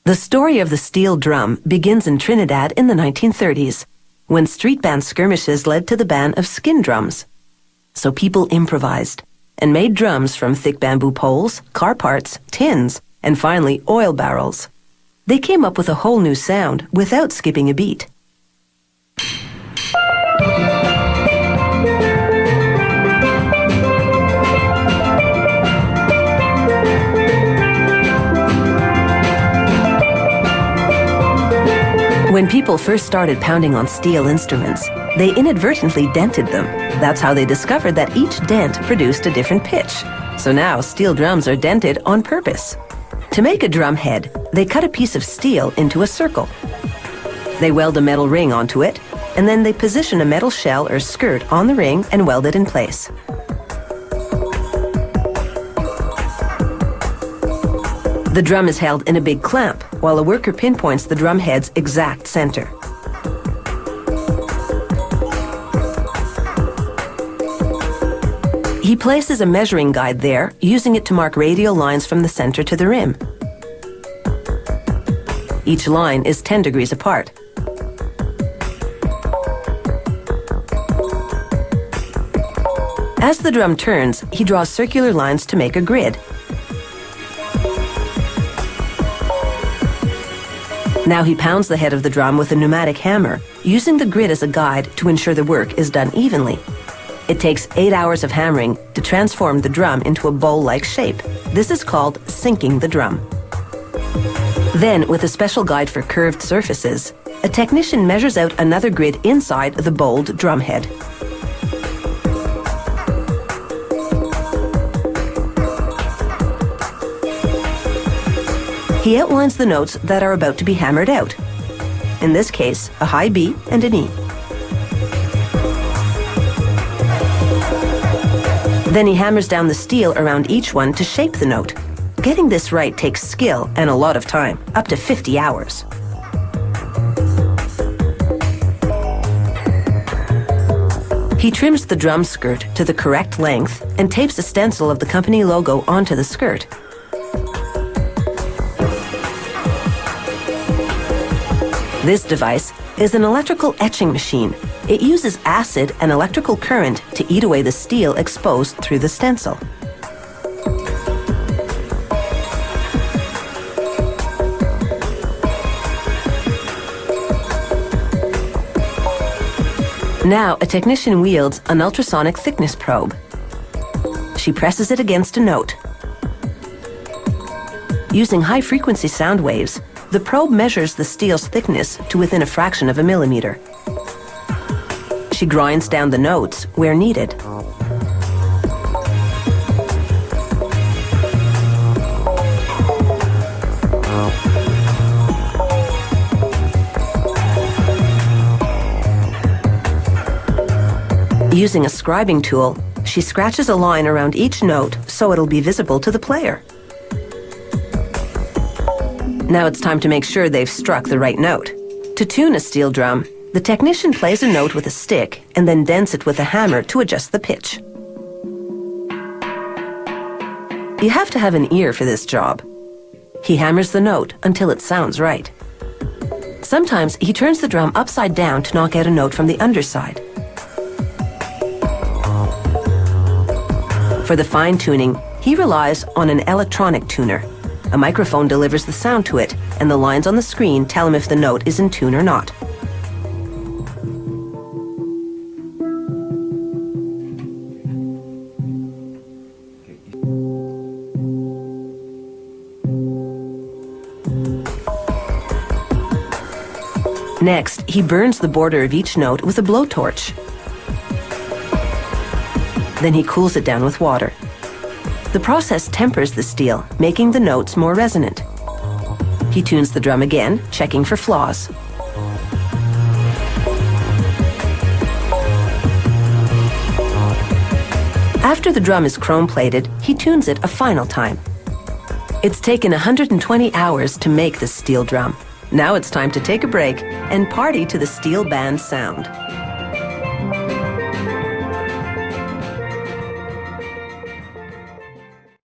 The story of the steel drum begins in Trinidad in the 1930s, when street band skirmishes led to the ban of skin drums. So people improvised and made drums from thick bamboo poles, car parts, tins, and finally oil barrels. They came up with a whole new sound without skipping a beat. When people first started pounding on steel instruments, they inadvertently dented them. That's how they discovered that each dent produced a different pitch. So now steel drums are dented on purpose. To make a drum head, they cut a piece of steel into a circle. They weld a metal ring onto it, and then they position a metal shell or skirt on the ring and weld it in place. The drum is held in a big clamp, while a worker pinpoints the drum head's exact center. He places a measuring guide there, using it to mark radial lines from the center to the rim. Each line is 10 degrees apart. As the drum turns, he draws circular lines to make a grid. Now he pounds the head of the drum with a pneumatic hammer, using the grid as a guide to ensure the work is done evenly. It takes 8 hours of hammering to transform the drum into a bowl-like shape. This is called sinking the drum. Then, with a special guide for curved surfaces, a technician measures out another grid inside the bowled drum head. He outlines the notes that are about to be hammered out. In this case, a high B and an E. Then he hammers down the steel around each one to shape the note. Getting this right takes skill and a lot of time, up to 50 hours. He trims the drum skirt to the correct length and tapes a stencil of the company logo onto the skirt. This device is an electrical etching machine. It uses acid and electrical current to eat away the steel exposed through the stencil. Now, a technician wields an ultrasonic thickness probe. She presses it against a note. Using high-frequency sound waves, the probe measures the steel's thickness to within a fraction of a millimeter. She grinds down the notes where needed. Using a scribing tool, she scratches a line around each note so it'll be visible to the player. Now it's time to make sure they've struck the right note. To tune a steel drum, the technician plays a note with a stick and then dents it with a hammer to adjust the pitch. You have to have an ear for this job. He hammers the note until it sounds right. Sometimes he turns the drum upside down to knock out a note from the underside. For the fine-tuning, he relies on an electronic tuner. A microphone delivers the sound to it, and the lines on the screen tell him if the note is in tune or not. Next, he burns the border of each note with a blowtorch. Then he cools it down with water. The process tempers the steel, making the notes more resonant. He tunes the drum again, checking for flaws. After the drum is chrome-plated, he tunes it a final time. It's taken 120 hours to make this steel drum. Now it's time to take a break and party to the steel band sound.